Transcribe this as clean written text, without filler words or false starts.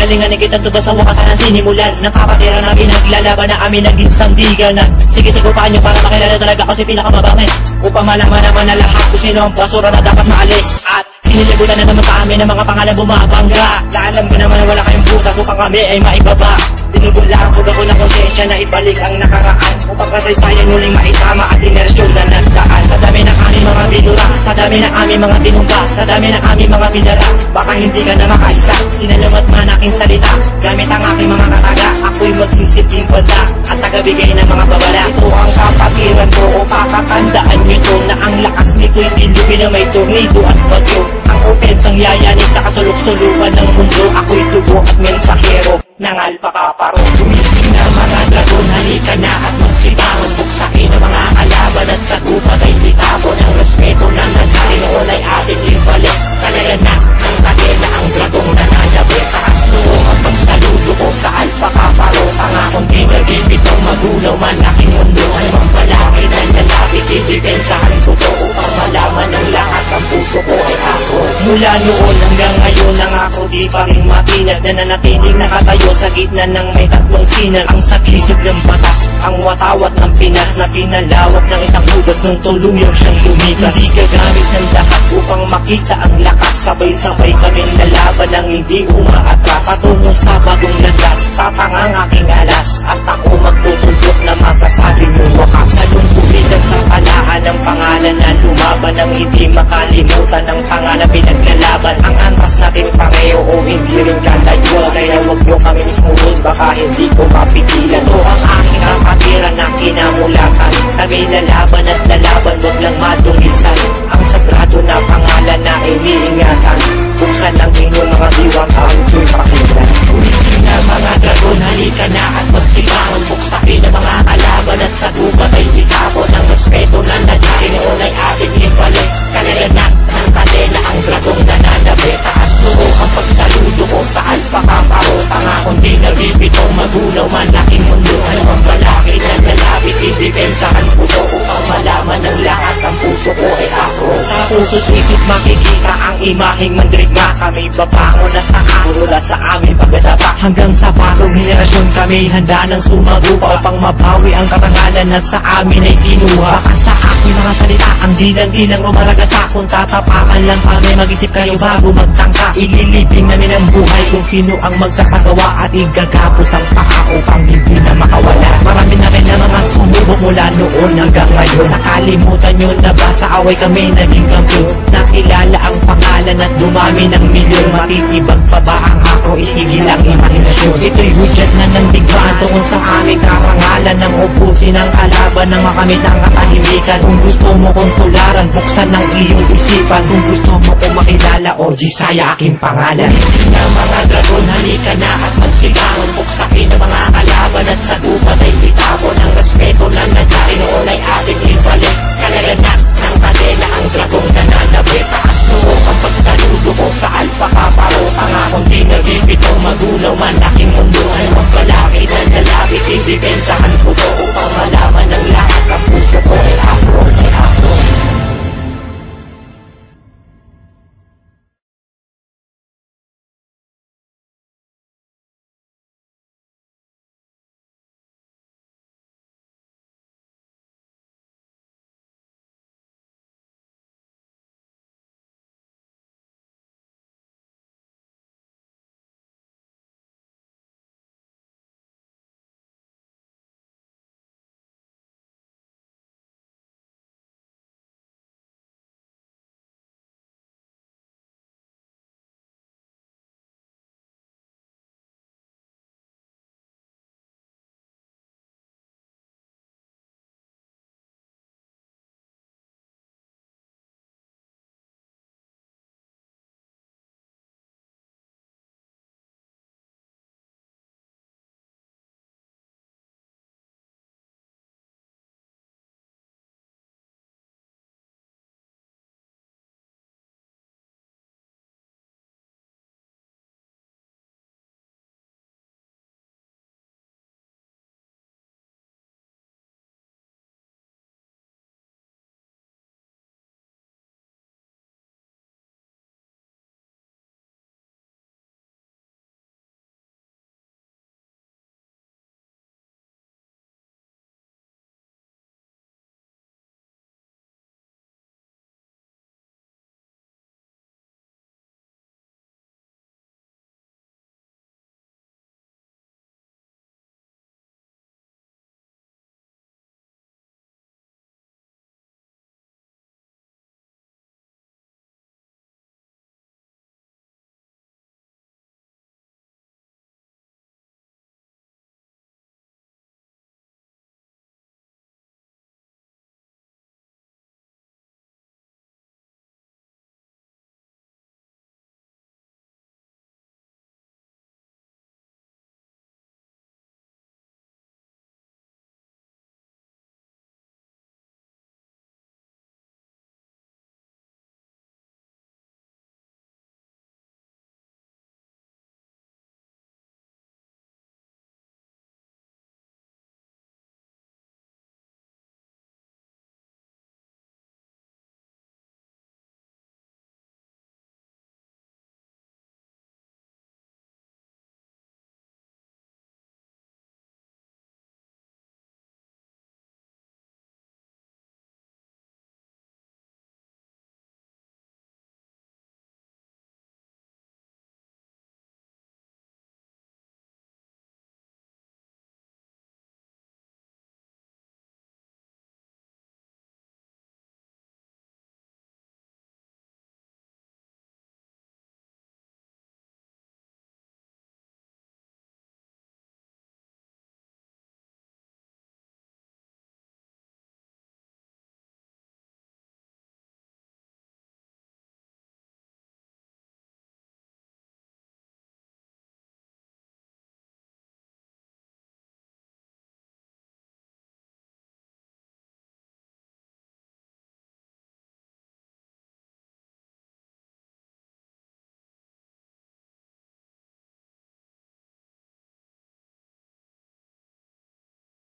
Pinanggalingan ni kita tuba sa wakas ng sinimulan. Napapatira na pinaglalaban na amin naging sandiganan. Sige sigupahan nyo para makilala talaga kasi pinakamabangis. Upang malaman naman na lahat kung sino ang basura na dapat maalis. At hinilibutan na naman sa amin ng mga pangalan bumabangga. Alam ko naman wala kayong butas upang kami ay maibaba. Tinubula ko ako ng konsensya na ibalik ang nakaraan. Upang kasaysayan muling maitama at imersyon na nagdaan. Sa dami ng aming mga binura, sa dami ng aming mga binungga, sa dami ng aming mga binara, baka hindi ka na makaisa. Sinalamat man aking salita, gamit ang aking mga kataga. Ako'y magsisilbing banda at tagabigay ng mga babala. Ito ang kapatiran ko o pakatandaan nito na ang lakas nito'y dilubin na may tornado at bagyo. Ang opensang yayanig sa kasulok-sulukan ng mundo. Ako'y dugo at mensahero ng alpakaparo. Gumising na mga dragon, halika na at magsibangon. Buksakin ang mga kalaban at sa gubat ay bitapon. Ang respeto na nagkari noon ay ating ibalik. Talayan na ng kadena ang dragong nananabi. Taas noong ang pagsaludo ko sa alpakaparo. Pangakong di nagibitong magunaw man aking mundo. Ay mambalaki na nalapit, idipensahan ko to upang malaman ng lahat ang puso ko ay ako. Mula noon hanggang ngayon ang ako di pa rin matinag na nanatiling nakatayo sa gitna ng may tatlong sinag. Ang saklisog ng batas, ang watawat ng Pinas na pinalawak ng isang hugas nung tuluyang siyang lumikas. Hindi gagamit ng lakas upang makita ang lakas. Sabay-sabay kami lalaban ng hindi umaatras. Patungo sa bagong landas, tatangang aking alas. At ako magtutulog na masasabing yung wakas. Sa lungkulitan sa palaan ng pangalan na lumaban ng hindi makalimutan ng pangalan pinaglalaban. Ang antas natin pareho o hindi rin kalayo. Kaya wag nyo kami mismuhin, baka hindi ko mapigilan. Ito ang aking kapatiran na kinamulakan. Kami lalaban at lalaban, wag lang madungisan. Ang sagrado na pangalan na iniingatan. Buksan ang inyong mga diwata ang ito'y pakinggan. Gumising na mga dragon, halika na at magsibangon. Buksakin ang mga kalaban at sa gubat ay bitapon. Ang respeto na nangyari noon ay ating ibalik. Kalayan na ng kadena ang dragong nananabi. Taas noong ang pagsaludo ko sa alpakaparo. Pangakong di nabibitong magunaw man aking mundo. Ay mambalaki na nalapit, idipensahan ko to upang malaman ng lahat ang puso ko ay ako. Sa puso't isip makikita ang imaheng mandirigma. Kami babangon at taas mula sa aming pagdadapa. Hanggang sa bagong henerasyon kami handa ng sumabupa upang mabawi ang katangalan at sa amin ay kinuha. Baka sa aking mga salita ang dilang-dilang umaragasa. Kung tatapakan lang kami, mag-isip kayo bago magtangka. Ililibing namin ang buhay kung sino ang magsasagawa at igagapos ang paa upang hindi na makawala. Marami na rin na mga sumubok mula noon hanggang ngayon. Nakalimutan nyo na ba sa away kami naging kampiyon? Nakilala ang pangalan at dumami ng milyon. Matitibag pa ba ang ako? Itigil ang imahinasyon. Ito'y hudyat na ng digmaan tungkol sa aming karangalan. Nang upusin ang kalaban ng makamit ang katahimikan. Kung gusto mo kong tularan, buksan ng iyong isipan. Kung gusto mo kong makilala, o Jisaya aking pangalan. Na mga dragon, halika na at magsigawan.